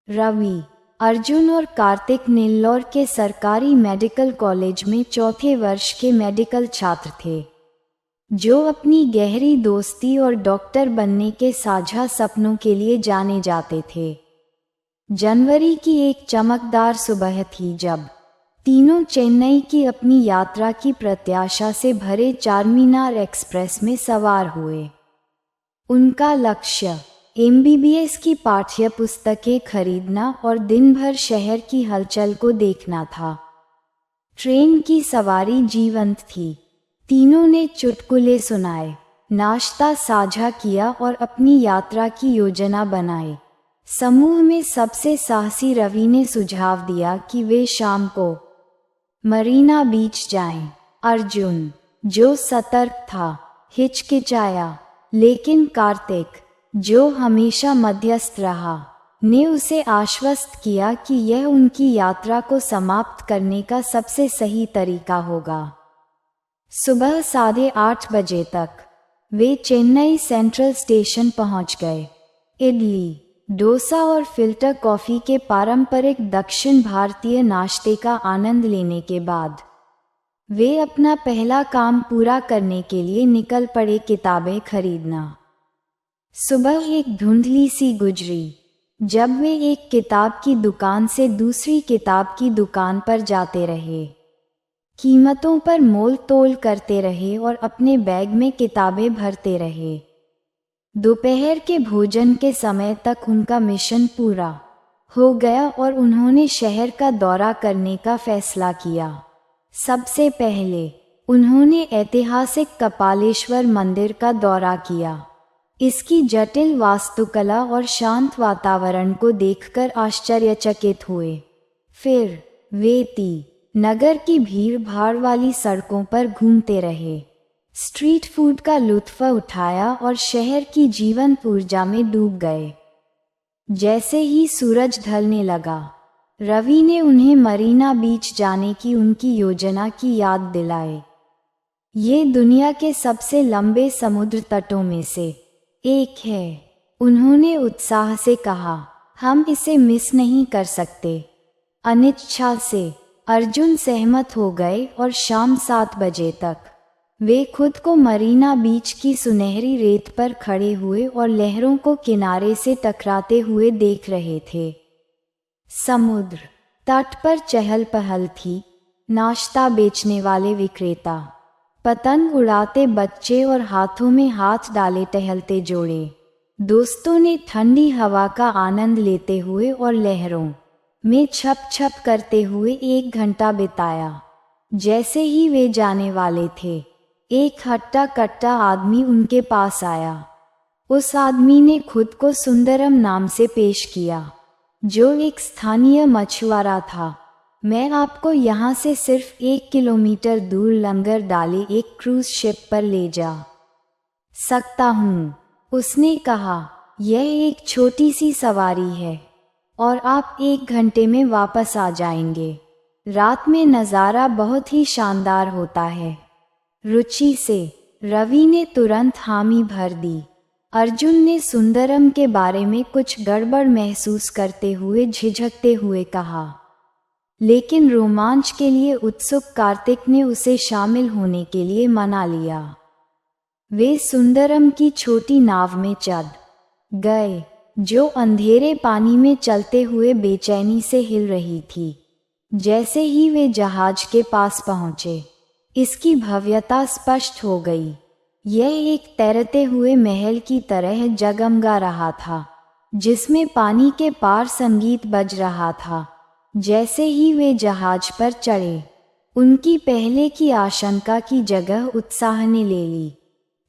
रवि, अर्जुन और कार्तिक नेल्लौर के सरकारी मेडिकल कॉलेज में चौथे वर्ष के मेडिकल छात्र थे, जो अपनी गहरी दोस्ती और डॉक्टर बनने के साझा सपनों के लिए जाने जाते थे। जनवरी की एक चमकदार सुबह थी जब तीनों चेन्नई की अपनी यात्रा की प्रत्याशा से भरे चारमीनार एक्सप्रेस में सवार हुए। उनका लक्ष्य एमबीबीएस की पाठ्य पुस्तकें खरीदना और दिन भर शहर की हलचल को देखना था। ट्रेन की सवारी जीवंत थी। तीनों ने चुटकुले सुनाए, नाश्ता साझा किया और अपनी यात्रा की योजना बनाई। समूह में सबसे साहसी रवि ने सुझाव दिया कि वे शाम को मरीना बीच जाएं। अर्जुन, जो सतर्क था, हिचकिचाया, लेकिन कार्तिक, जो हमेशा मध्यस्थ रहा, ने उसे आश्वस्त किया कि यह उनकी यात्रा को समाप्त करने का सबसे सही तरीका होगा। सुबह 8:30 बजे तक वे चेन्नई सेंट्रल स्टेशन पहुंच गए। इडली, डोसा और फिल्टर कॉफ़ी के पारंपरिक दक्षिण भारतीय नाश्ते का आनंद लेने के बाद वे अपना पहला काम पूरा करने के लिए निकल पड़े, किताबें खरीदना। सुबह एक धुंधली सी गुजरी जब वे एक किताब की दुकान से दूसरी किताब की दुकान पर जाते रहे, कीमतों पर मोल तोल करते रहे और अपने बैग में किताबें भरते रहे। दोपहर के भोजन के समय तक उनका मिशन पूरा हो गया और उन्होंने शहर का दौरा करने का फैसला किया। सबसे पहले उन्होंने ऐतिहासिक कपालेश्वर मंदिर का दौरा किया। इसकी जटिल वास्तुकला और शांत वातावरण को देखकर आश्चर्यचकित हुए। फिर वे नगर की भीड़-भाड़ वाली सड़कों पर घूमते रहे, स्ट्रीट फूड का लुत्फ उठाया और शहर की जीवंत ऊर्जा में डूब गए। जैसे ही सूरज ढलने लगा, रवि ने उन्हें मरीना बीच जाने की उनकी योजना की याद दिलाई। ये दुनिया के सबसे लंबे समुद्र तटों में से एक है, उन्होंने उत्साह से कहा। हम इसे मिस नहीं कर सकते। अनिच्छा से अर्जुन सहमत हो गए और शाम 7 बजे तक वे खुद को मरीना बीच की सुनहरी रेत पर खड़े हुए और लहरों को किनारे से टकराते हुए देख रहे थे। समुद्र तट पर चहल पहल थी। नाश्ता बेचने वाले विक्रेता, पतंग उड़ाते बच्चे और हाथों में हाथ डाले टहलते जोड़े, दोस्तों ने ठंडी हवा का आनंद लेते हुए और लहरों में छप छप करते हुए 1 घंटा बिताया। जैसे ही वे जाने वाले थे, एक हट्टा कट्टा आदमी उनके पास आया। उस आदमी ने खुद को सुंदरम नाम से पेश किया, जो एक स्थानीय मछुआरा था। मैं आपको यहाँ से सिर्फ 1 किलोमीटर दूर लंगर डाले एक क्रूज शिप पर ले जा सकता हूँ, उसने कहा। यह एक छोटी सी सवारी है और आप 1 घंटे में वापस आ जाएंगे। रात में नज़ारा बहुत ही शानदार होता है। रुचि से रवि ने तुरंत हामी भर दी। अर्जुन ने सुंदरम के बारे में कुछ गड़बड़ महसूस करते हुए झिझकते हुए कहा, लेकिन रोमांच के लिए उत्सुक कार्तिक ने उसे शामिल होने के लिए मना लिया। वे सुंदरम की छोटी नाव में चढ़ गए, जो अंधेरे पानी में चलते हुए बेचैनी से हिल रही थी। जैसे ही वे जहाज के पास पहुंचे, इसकी भव्यता स्पष्ट हो गई। यह एक तैरते हुए महल की तरह जगमगा रहा था, जिसमें पानी के पार संगीत बज रहा था। जैसे ही वे जहाज पर चढ़े, उनकी पहले की आशंका की जगह उत्साह ने ले ली।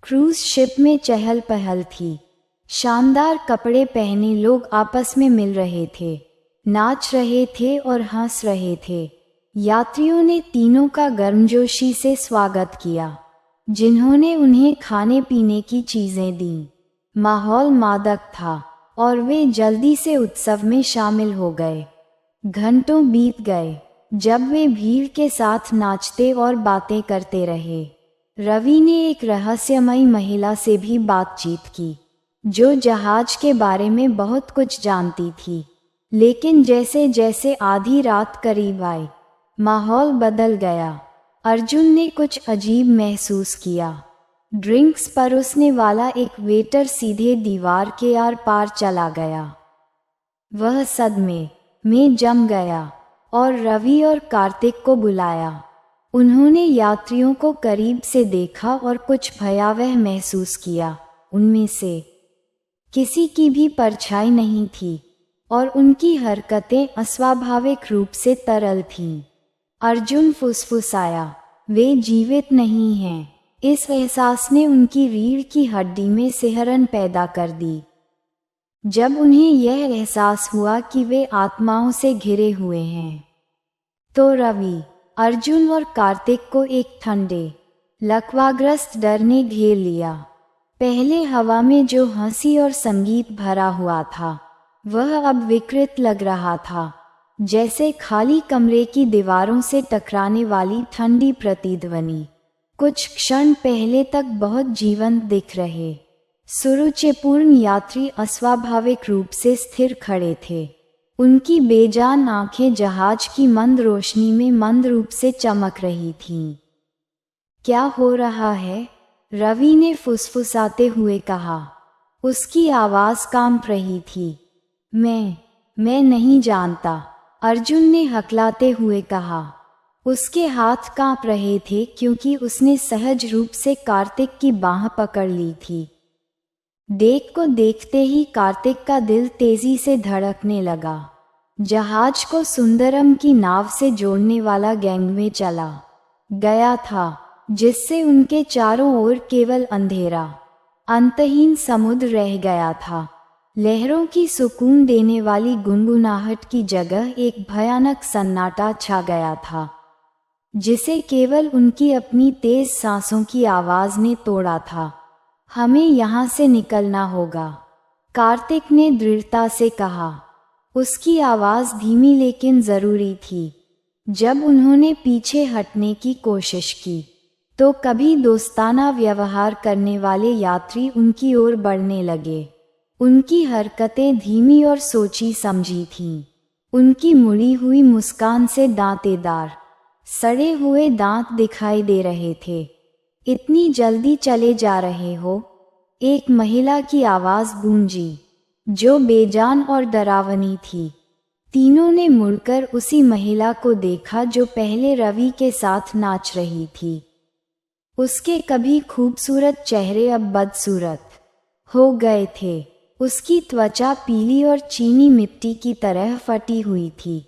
क्रूज शिप में चहल पहल थी। शानदार कपड़े पहने लोग आपस में मिल रहे थे, नाच रहे थे और हंस रहे थे। यात्रियों ने तीनों का गर्मजोशी से स्वागत किया, जिन्होंने उन्हें खाने पीने की चीजें दीं। माहौल मादक था और वे जल्दी से उत्सव में शामिल हो गए। घंटों बीत गए जब वे भीड़ के साथ नाचते और बातें करते रहे। रवि ने एक रहस्यमयी महिला से भी बातचीत की, जो जहाज के बारे में बहुत कुछ जानती थी। लेकिन जैसे जैसे आधी रात करीब आई, माहौल बदल गया। अर्जुन ने कुछ अजीब महसूस किया। ड्रिंक्स परोसने वाला एक वेटर सीधे दीवार के आर पार चला गया। वह सदमे में जम गया और रवि और कार्तिक को बुलाया। उन्होंने यात्रियों को करीब से देखा और कुछ भयावह महसूस किया। उनमें से किसी की भी परछाई नहीं थी और उनकी हरकतें अस्वाभाविक रूप से तरल थीं। अर्जुन फुसफुसाया, वे जीवित नहीं हैं। इस एहसास ने उनकी रीढ़ की हड्डी में सिहरन पैदा कर दी। जब उन्हें यह एहसास हुआ कि वे आत्माओं से घिरे हुए हैं, तो रवि, अर्जुन और कार्तिक को एक ठंडे, लकवाग्रस्त डर ने घेर लिया। पहले हवा में जो हंसी और संगीत भरा हुआ था, वह अब विकृत लग रहा था, जैसे खाली कमरे की दीवारों से टकराने वाली ठंडी प्रतिध्वनि। कुछ क्षण पहले तक बहुत जीवंत दिख रहे सुरुचिपूर्ण यात्री अस्वाभाविक रूप से स्थिर खड़े थे। उनकी बेजान आंखें जहाज की मंद रोशनी में मंद रूप से चमक रही थीं। क्या हो रहा है? रवि ने फुसफुसाते हुए कहा। उसकी आवाज़ कांप रही थी। मैं नहीं जानता, अर्जुन ने हकलाते हुए कहा। उसके हाथ कांप रहे थे क्योंकि उसने सहज रूप से कार्तिक की बाह पकड़ ली थी। डेक को देखते ही कार्तिक का दिल तेजी से धड़कने लगा। जहाज को सुंदरम की नाव से जोड़ने वाला गैंगवे चला गया था, जिससे उनके चारों ओर केवल अंधेरा, अंतहीन समुद्र रह गया था। लहरों की सुकून देने वाली गुनगुनाहट की जगह एक भयानक सन्नाटा छा गया था, जिसे केवल उनकी अपनी तेज सांसों की आवाज ने तोड़ा था। हमें यहाँ से निकलना होगा, कार्तिक ने दृढ़ता से कहा। उसकी आवाज़ धीमी लेकिन ज़रूरी थी। जब उन्होंने पीछे हटने की कोशिश की, तो कभी दोस्ताना व्यवहार करने वाले यात्री उनकी ओर बढ़ने लगे। उनकी हरकतें धीमी और सोची समझी थीं। उनकी मुड़ी हुई मुस्कान से दांतेदार, सड़े हुए दांत दिखाई दे रहे थे। इतनी जल्दी चले जा रहे हो? एक महिला की आवाज़ गूंजी, जो बेजान और डरावनी थी। तीनों ने मुड़कर उसी महिला को देखा जो पहले रवि के साथ नाच रही थी। उसके कभी खूबसूरत चेहरे अब बदसूरत हो गए थे। उसकी त्वचा पीली और चीनी मिट्टी की तरह फटी हुई थी।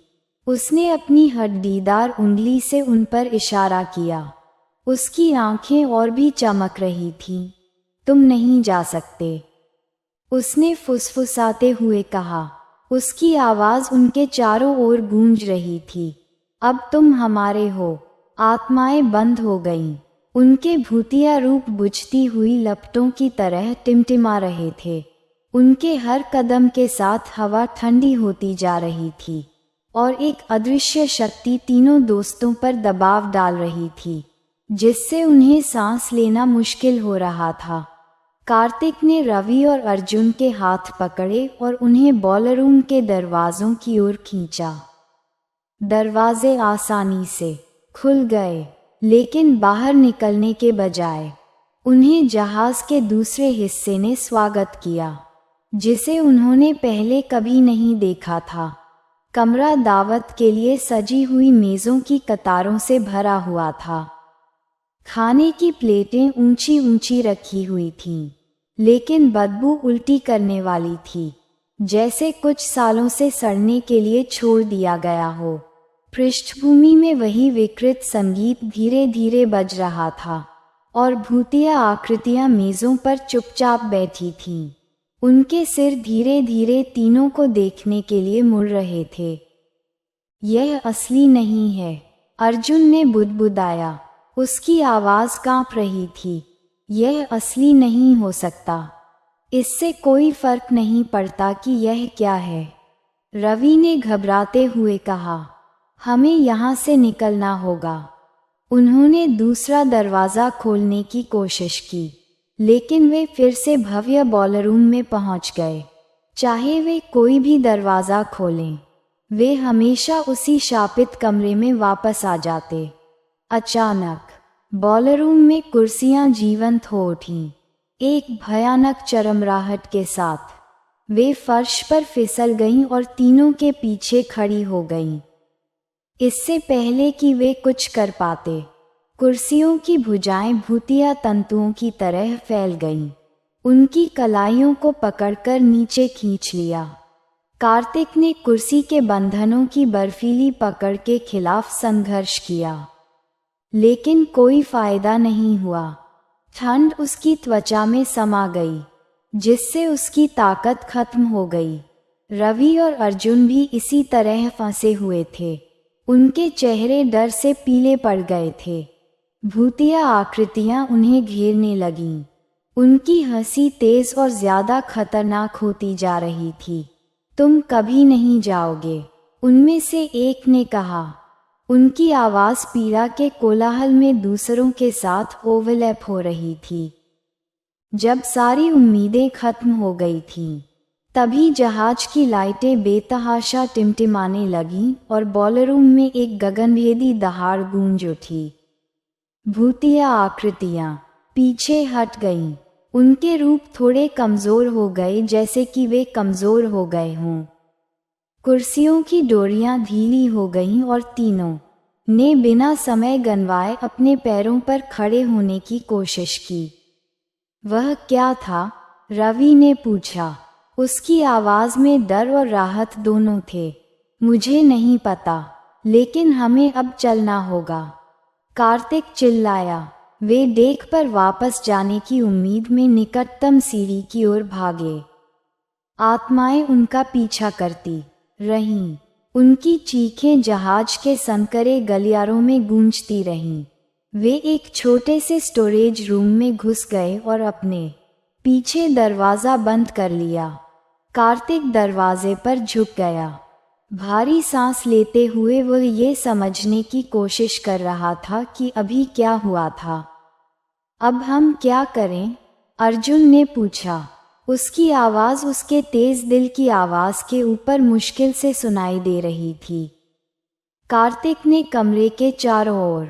उसने अपनी हड्डीदार उंगली से उन पर इशारा किया। उसकी आंखें और भी चमक रही थीं। तुम नहीं जा सकते, उसने फुसफुसाते हुए कहा। उसकी आवाज़ उनके चारों ओर गूंज रही थी। अब तुम हमारे हो। आत्माएं बंद हो गईं। उनके भूतिया रूप बुझती हुई लपटों की तरह टिमटिमा रहे थे। उनके हर कदम के साथ हवा ठंडी होती जा रही थी और एक अदृश्य शक्ति तीनों दोस्तों पर दबाव डाल रही थी, जिससे उन्हें सांस लेना मुश्किल हो रहा था। कार्तिक ने रवि और अर्जुन के हाथ पकड़े और उन्हें बॉयलर रूम के दरवाज़ों की ओर खींचा। दरवाजे आसानी से खुल गए, लेकिन बाहर निकलने के बजाय उन्हें जहाज़ के दूसरे हिस्से ने स्वागत किया, जिसे उन्होंने पहले कभी नहीं देखा था। कमरा दावत के लिए सजी हुई मेज़ों की कतारों से भरा हुआ था। खाने की प्लेटें ऊंची ऊंची रखी हुई थीं, लेकिन बदबू उल्टी करने वाली थी, जैसे कुछ सालों से सड़ने के लिए छोड़ दिया गया हो। पृष्ठभूमि में वही विकृत संगीत धीरे धीरे बज रहा था और भूतिया आकृतियां मेज़ों पर चुपचाप बैठी थीं। उनके सिर धीरे धीरे तीनों को देखने के लिए मुड़ रहे थे। यह असली नहीं है, अर्जुन ने बुदबुदाया। उसकी आवाज़ कांप रही थी। यह असली नहीं हो सकता। इससे कोई फर्क नहीं पड़ता कि यह क्या है, रवि ने घबराते हुए कहा। हमें यहाँ से निकलना होगा। उन्होंने दूसरा दरवाज़ा खोलने की कोशिश की, लेकिन वे फिर से भव्य बॉयलर रूम में पहुँच गए। चाहे वे कोई भी दरवाज़ा खोलें, वे हमेशा उसी शापित कमरे में वापस आ जाते। अचानक बॉलरूम में कुर्सियां जीवंत हो उठीं। एक भयानक चरमराहट के साथ वे फर्श पर फिसल गईं और तीनों के पीछे खड़ी हो गईं। इससे पहले कि वे कुछ कर पाते, कुर्सियों की भुजाएं भूतिया तंतुओं की तरह फैल गईं। उनकी कलाइयों को पकड़कर नीचे खींच लिया। कार्तिक ने कुर्सी के बंधनों की बर्फीली पकड़ के खिलाफ संघर्ष किया, लेकिन कोई फायदा नहीं हुआ। ठंड उसकी त्वचा में समा गई, जिससे उसकी ताकत खत्म हो गई। रवि और अर्जुन भी इसी तरह फंसे हुए थे। उनके चेहरे डर से पीले पड़ गए थे। भूतिया आकृतियां उन्हें घेरने लगीं। उनकी हंसी तेज और ज्यादा खतरनाक होती जा रही थी। तुम कभी नहीं जाओगे, उनमें से एक ने कहा। उनकी आवाज़ पीड़ा के कोलाहल में दूसरों के साथ ओवरलैप हो रही थी। जब सारी उम्मीदें खत्म हो गई थीं, तभी जहाज की लाइटें बेतहाशा टिमटिमाने लगीं और बॉलरूम में एक गगनभेदी दहाड़ गूंज उठी। भूतिया आकृतियां पीछे हट गईं। उनके रूप थोड़े कमज़ोर हो गए, जैसे कि वे कमज़ोर हो गए हों। कुर्सियों की डोरियां ढीली हो गईं और तीनों ने बिना समय गंवाए अपने पैरों पर खड़े होने की कोशिश की। वह क्या था? रवि ने पूछा। उसकी आवाज़ में डर और राहत दोनों थे। मुझे नहीं पता, लेकिन हमें अब चलना होगा, कार्तिक चिल्लाया। वे डेक पर वापस जाने की उम्मीद में निकटतम सीढ़ी की ओर भागे। आत्माएं उनका पीछा करती रहीं। उनकी चीखें जहाज के संकरे गलियारों में गूंजती रहीं। वे एक छोटे से स्टोरेज रूम में घुस गए और अपने पीछे दरवाज़ा बंद कर लिया। कार्तिक दरवाजे पर झुक गया। भारी सांस लेते हुए वह ये समझने की कोशिश कर रहा था कि अभी क्या हुआ था। अब हम क्या करें? अर्जुन ने पूछा। उसकी आवाज़ उसके तेज दिल की आवाज़ के ऊपर मुश्किल से सुनाई दे रही थी। कार्तिक ने कमरे के चारों ओर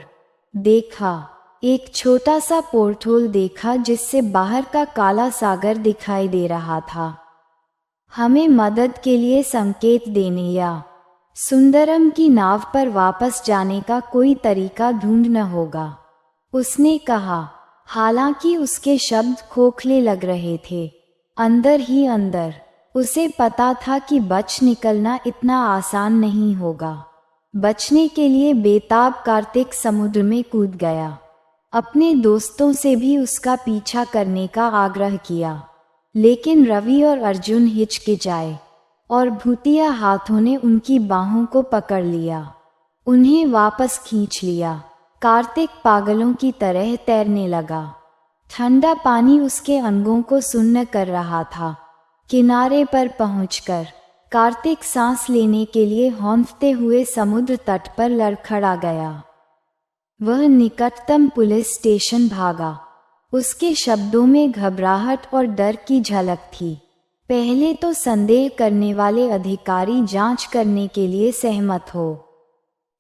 देखा। एक छोटा सा पोर्टहोल देखा जिससे बाहर का काला सागर दिखाई दे रहा था। हमें मदद के लिए संकेत देने या सुंदरम की नाव पर वापस जाने का कोई तरीका ढूंढना होगा, उसने कहा। हालांकि उसके शब्द खोखले लग रहे थे, अंदर ही अंदर उसे पता था कि बच निकलना इतना आसान नहीं होगा। बचने के लिए बेताब कार्तिक समुद्र में कूद गया। अपने दोस्तों से भी उसका पीछा करने का आग्रह किया, लेकिन रवि और अर्जुन हिचकिचाए और भूतिया हाथों ने उनकी बाहों को पकड़ लिया, उन्हें वापस खींच लिया। कार्तिक पागलों की तरह तैरने लगा। ठंडा पानी उसके अंगों को सुन्न कर रहा था। किनारे पर पहुंचकर कार्तिक सांस लेने के लिए हौंफते हुए समुद्र तट पर लड़खड़ा गया। वह निकटतम पुलिस स्टेशन भागा। उसके शब्दों में घबराहट और डर की झलक थी। पहले तो संदेह करने वाले अधिकारी जांच करने के लिए सहमत हो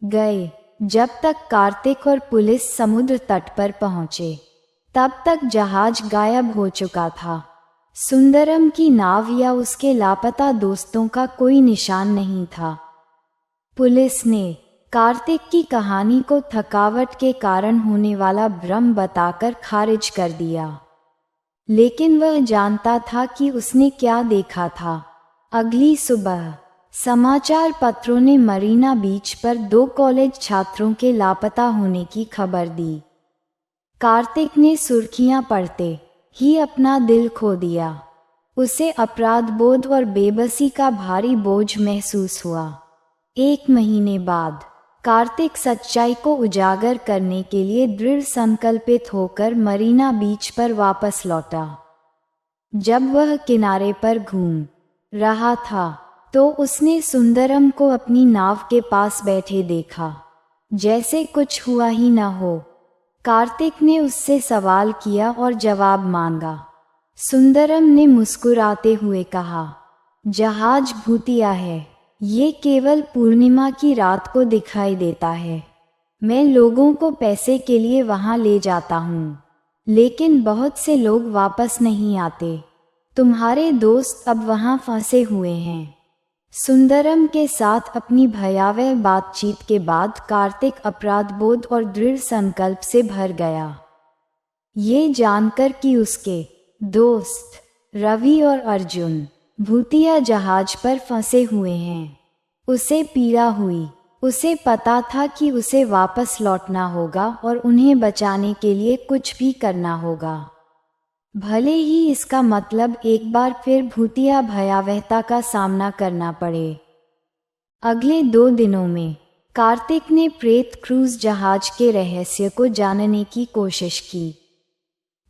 गए। जब तक कार्तिक और पुलिस समुद्र तट पर पहुंचे, तब तक जहाज गायब हो चुका था। सुंदरम की नाव या उसके लापता दोस्तों का कोई निशान नहीं था। पुलिस ने कार्तिक की कहानी को थकावट के कारण होने वाला भ्रम बताकर खारिज कर दिया, लेकिन वह जानता था कि उसने क्या देखा था। अगली सुबह समाचार पत्रों ने मरीना बीच पर 2 कॉलेज छात्रों के लापता होने की खबर दी। कार्तिक ने सुर्खियां पढ़ते ही अपना दिल खो दिया। उसे अपराध बोध और बेबसी का भारी बोझ महसूस हुआ। 1 महीने बाद कार्तिक सच्चाई को उजागर करने के लिए दृढ़ संकल्पित होकर मरीना बीच पर वापस लौटा। जब वह किनारे पर घूम रहा था, तो उसने सुंदरम को अपनी नाव के पास बैठे देखा, जैसे कुछ हुआ ही न हो। कार्तिक ने उससे सवाल किया और जवाब मांगा। सुंदरम ने मुस्कुराते हुए कहा, जहाज भूतिया है। ये केवल पूर्णिमा की रात को दिखाई देता है। मैं लोगों को पैसे के लिए वहां ले जाता हूँ, लेकिन बहुत से लोग वापस नहीं आते। तुम्हारे दोस्त अब वहां फंसे हुए हैं। सुंदरम के साथ अपनी भयावह बातचीत के बाद कार्तिक अपराधबोध और दृढ़ संकल्प से भर गया। ये जानकर कि उसके दोस्त रवि और अर्जुन भूतिया जहाज पर फंसे हुए हैं, उसे पीड़ा हुई। उसे पता था कि उसे वापस लौटना होगा और उन्हें बचाने के लिए कुछ भी करना होगा, भले ही इसका मतलब एक बार फिर भूतिया भयावहता का सामना करना पड़े। अगले 2 दिनों में कार्तिक ने प्रेत क्रूज जहाज के रहस्य को जानने की कोशिश की।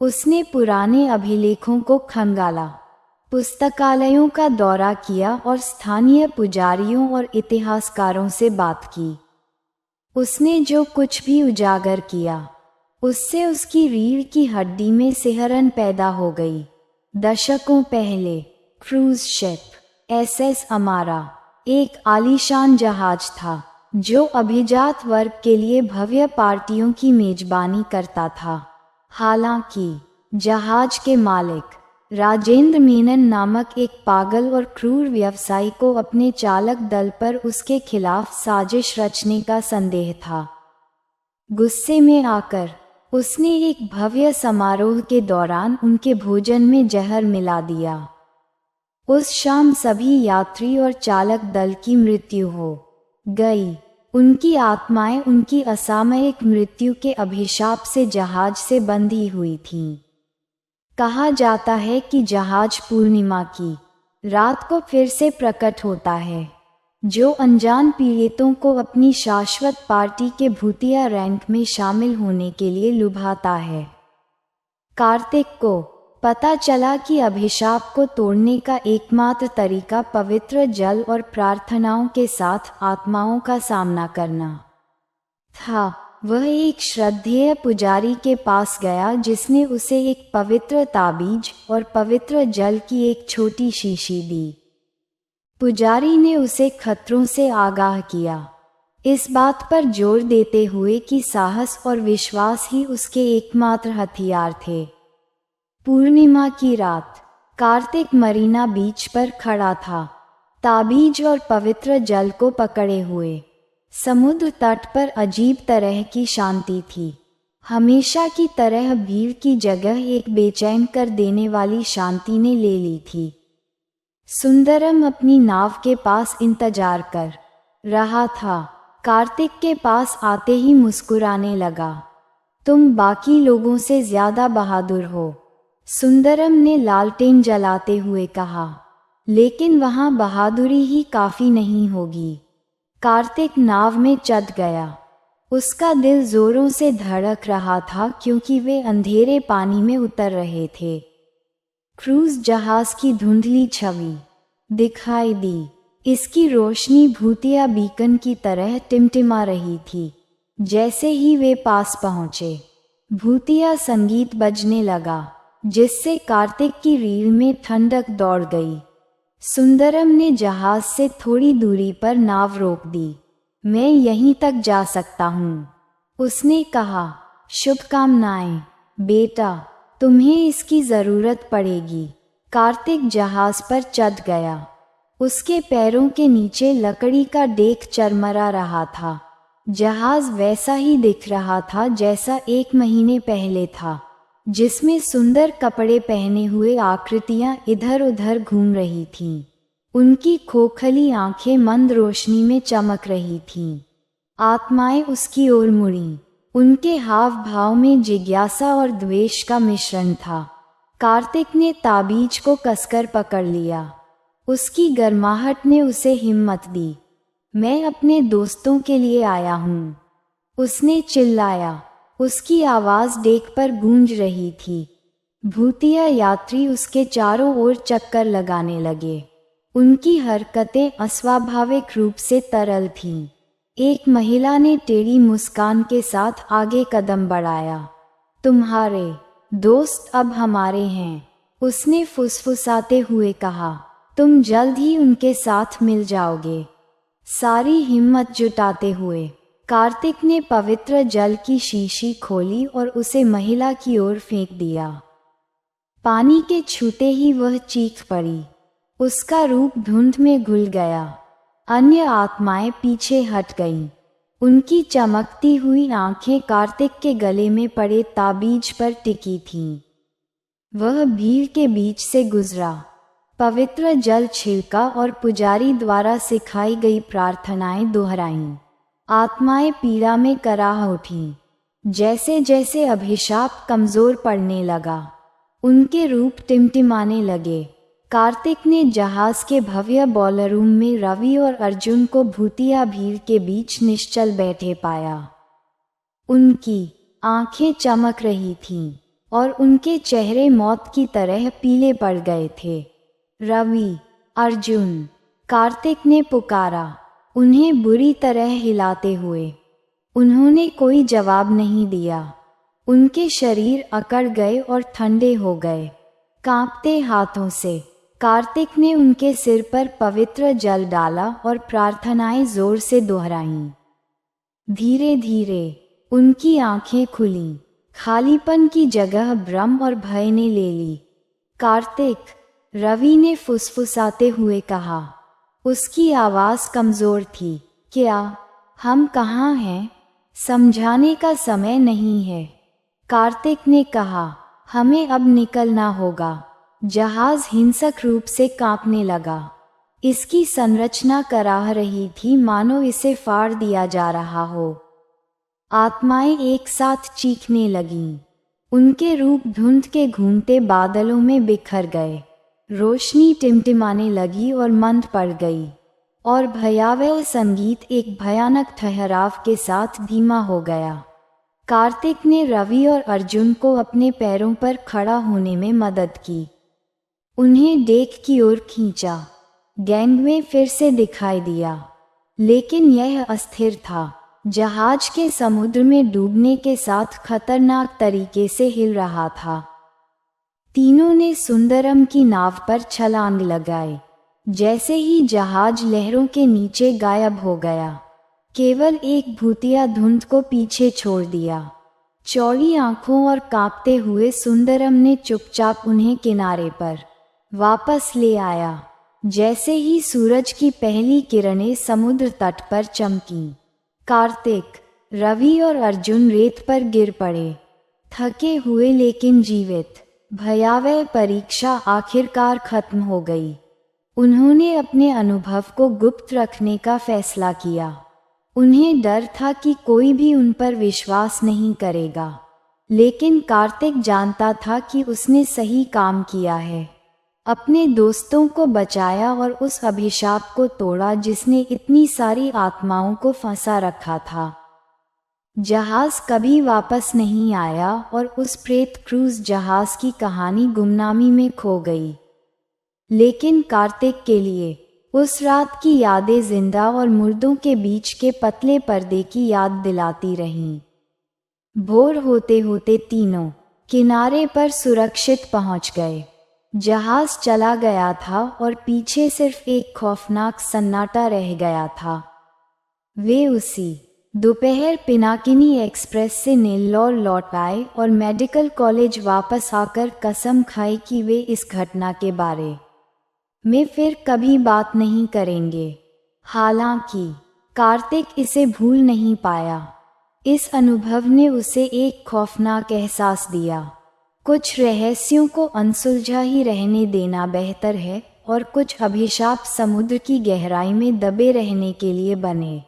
उसने पुराने अभिलेखों को खंगाला, पुस्तकालयों का दौरा किया और स्थानीय पुजारियों और इतिहासकारों से बात की। उसने जो कुछ भी उजागर किया, उससे उसकी रीढ़ की हड्डी में सिहरन पैदा हो गई। दशकों पहले क्रूज शिप SS अमारा एक आलीशान जहाज था जो अभिजात वर्ग के लिए भव्य पार्टियों की मेजबानी करता था। हालांकि जहाज के मालिक राजेंद्र मेनन नामक एक पागल और क्रूर व्यवसायी को अपने चालक दल पर उसके खिलाफ साजिश रचने का संदेह था। गुस्से में आकर उसने एक भव्य समारोह के दौरान उनके भोजन में जहर मिला दिया। उस शाम सभी यात्री और चालक दल की मृत्यु हो गई। उनकी आत्माएं उनकी असामयिक मृत्यु के अभिशाप से जहाज से बंधी हुई थीं। कहा जाता है कि जहाज पूर्णिमा की रात को फिर से प्रकट होता है, जो अनजान पीड़ितों को अपनी शाश्वत पार्टी के भूतिया रैंक में शामिल होने के लिए लुभाता है। कार्तिक को पता चला कि अभिशाप को तोड़ने का एकमात्र तरीका पवित्र जल और प्रार्थनाओं के साथ आत्माओं का सामना करना था। वह एक श्रद्धेय पुजारी के पास गया जिसने उसे एक पवित्र ताबीज और पवित्र जल की एक छोटी शीशी दी। पुजारी ने उसे खतरों से आगाह किया, इस बात पर जोर देते हुए कि साहस और विश्वास ही उसके एकमात्र हथियार थे। पूर्णिमा की रात कार्तिक मरीना बीच पर खड़ा था, ताबीज और पवित्र जल को पकड़े हुए। समुद्र तट पर अजीब तरह की शांति थी। हमेशा की तरह भीड़ की जगह एक बेचैन कर देने वाली शांति ने ले ली थी। सुंदरम अपनी नाव के पास इंतजार कर रहा था। कार्तिक के पास आते ही मुस्कुराने लगा। तुम बाकी लोगों से ज्यादा बहादुर हो, सुंदरम ने लालटेन जलाते हुए कहा। लेकिन वहां बहादुरी ही काफी नहीं होगी। कार्तिक नाव में चढ़ गया। उसका दिल जोरों से धड़क रहा था क्योंकि वे अंधेरे पानी में उतर रहे थे। क्रूज जहाज की धुंधली छवि दिखाई दी। इसकी रोशनी भूतिया बीकन की तरह टिमटिमा रही थी। जैसे ही वे पास पहुंचे, भूतिया संगीत बजने लगा, जिससे कार्तिक की रीढ़ में ठंडक दौड़ गई। सुंदरम ने जहाज से थोड़ी दूरी पर नाव रोक दी। मैं यहीं तक जा सकता हूँ, उसने कहा। शुभकामनाएं बेटा, तुम्हें इसकी जरूरत पड़ेगी। कार्तिक जहाज पर चढ़ गया। उसके पैरों के नीचे लकड़ी का डेक चरमरा रहा था। जहाज वैसा ही दिख रहा था जैसा 1 महीने पहले था, जिसमें सुंदर कपड़े पहने हुए आकृतियां इधर उधर घूम रही थीं। उनकी खोखली आंखें मंद रोशनी में चमक रही थीं। आत्माएं उसकी ओर मुड़ीं। उनके हाव भाव में जिज्ञासा और द्वेष का मिश्रण था। कार्तिक ने ताबीज को कसकर पकड़ लिया। उसकी गर्माहट ने उसे हिम्मत दी। मैं अपने दोस्तों के लिए आया हूँ, उसने चिल्लाया। उसकी आवाज डेक पर गूंज रही थी। भूतिया यात्री उसके चारों ओर चक्कर लगाने लगे। उनकी हरकतें अस्वाभाविक रूप से तरल थीं। एक महिला ने टेढ़ी मुस्कान के साथ आगे कदम बढ़ाया। तुम्हारे दोस्त अब हमारे हैं, उसने फुसफुसाते हुए कहा। तुम जल्द ही उनके साथ मिल जाओगे। सारी हिम्मत जुटाते हुए कार्तिक ने पवित्र जल की शीशी खोली और उसे महिला की ओर फेंक दिया। पानी के छूते ही वह चीख पड़ी। उसका रूप धुंध में घुल गया। अन्य आत्माएं पीछे हट गईं। उनकी चमकती हुई आंखें कार्तिक के गले में पड़े ताबीज पर टिकी थीं। वह भीड़ के बीच से गुजरा, पवित्र जल छिड़का और पुजारी द्वारा सिखाई गई प्रार्थनाएं दोहराईं। आत्माएं पीड़ा में कराह उठीं। जैसे जैसे अभिशाप कमजोर पड़ने लगा, उनके रूप टिमटिमाने लगे। कार्तिक ने जहाज के भव्य बॉलरूम में रवि और अर्जुन को भूतिया भीड़ के बीच निश्चल बैठे पाया। उनकी आंखें चमक रही थीं और उनके चेहरे मौत की तरह पीले पड़ गए थे। रवि, अर्जुन, कार्तिक ने पुकारा, उन्हें बुरी तरह हिलाते हुए। उन्होंने कोई जवाब नहीं दिया। उनके शरीर अकड़ गए और ठंडे हो गए। कांपते हाथों से कार्तिक ने उनके सिर पर पवित्र जल डाला और प्रार्थनाएं जोर से दोहराईं। धीरे धीरे उनकी आंखें खुलीं। खालीपन की जगह भ्रम और भय ने ले ली। कार्तिक, रवि ने फुसफुसाते हुए कहा। उसकी आवाज़ कमज़ोर थी। क्या हम कहाँ हैं? समझाने का समय नहीं है, कार्तिक ने कहा। हमें अब निकलना होगा। जहाज हिंसक रूप से कांपने लगा। इसकी संरचना कराह रही थी, मानो इसे फाड़ दिया जा रहा हो। आत्माएं एक साथ चीखने लगीं। उनके रूप धुंध के घूमते बादलों में बिखर गए। रोशनी टिमटिमाने लगी और मंद पड़ गई, और भयावह संगीत एक भयानक ठहराव के साथ धीमा हो गया। कार्तिक ने रवि और अर्जुन को अपने पैरों पर खड़ा होने में मदद की। उन्हें डेक की ओर खींचा। गैंगवे फिर से दिखाई दिया, लेकिन यह अस्थिर था। जहाज के समुद्र में डूबने के साथ खतरनाक तरीके से हिल रहा था। तीनों ने सुंदरम की नाव पर छलांग लगाई। जैसे ही जहाज लहरों के नीचे गायब हो गया, केवल एक भूतिया धुंध को पीछे छोड़ दिया। चौड़ी आंखों और कांपते हुए सुंदरम ने चुपचाप उन्हें किनारे पर वापस ले आया। जैसे ही सूरज की पहली किरणें समुद्र तट पर चमकीं, कार्तिक, रवि और अर्जुन रेत पर गिर पड़े, थके हुए लेकिन जीवित। भयावह परीक्षा आखिरकार खत्म हो गई। उन्होंने अपने अनुभव को गुप्त रखने का फैसला किया। उन्हें डर था कि कोई भी उन पर विश्वास नहीं करेगा, लेकिन कार्तिक जानता था कि उसने सही काम किया है। अपने दोस्तों को बचाया और उस अभिशाप को तोड़ा जिसने इतनी सारी आत्माओं को फंसा रखा था। जहाज कभी वापस नहीं आया और उस प्रेत क्रूज जहाज की कहानी गुमनामी में खो गई। लेकिन कार्तिक के लिए उस रात की यादें जिंदा और मुर्दों के बीच के पतले पर्दे की याद दिलाती रहीं। भोर होते होते तीनों किनारे पर सुरक्षित पहुंच गए। जहाज चला गया था और पीछे सिर्फ एक खौफनाक सन्नाटा रह गया था। वे उसी दोपहर पिनाकिनी एक्सप्रेस से नेल्लौर लौट आए और मेडिकल कॉलेज वापस आकर कसम खाई कि वे इस घटना के बारे में फिर कभी बात नहीं करेंगे। हालांकि कार्तिक इसे भूल नहीं पाया। इस अनुभव ने उसे एक खौफनाक एहसास दिया। कुछ रहस्यों को अनसुलझा ही रहने देना बेहतर है, और कुछ अभिशाप समुद्र की गहराई में दबे रहने के लिए बने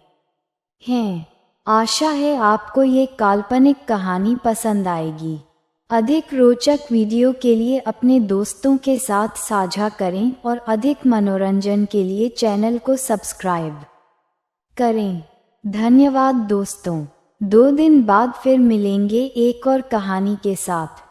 हैं। आशा है आपको ये काल्पनिक कहानी पसंद आएगी। अधिक रोचक वीडियो के लिए अपने दोस्तों के साथ साझा करें और अधिक मनोरंजन के लिए चैनल को सब्सक्राइब करें। धन्यवाद दोस्तों। 2 दिन बाद फिर मिलेंगे एक और कहानी के साथ।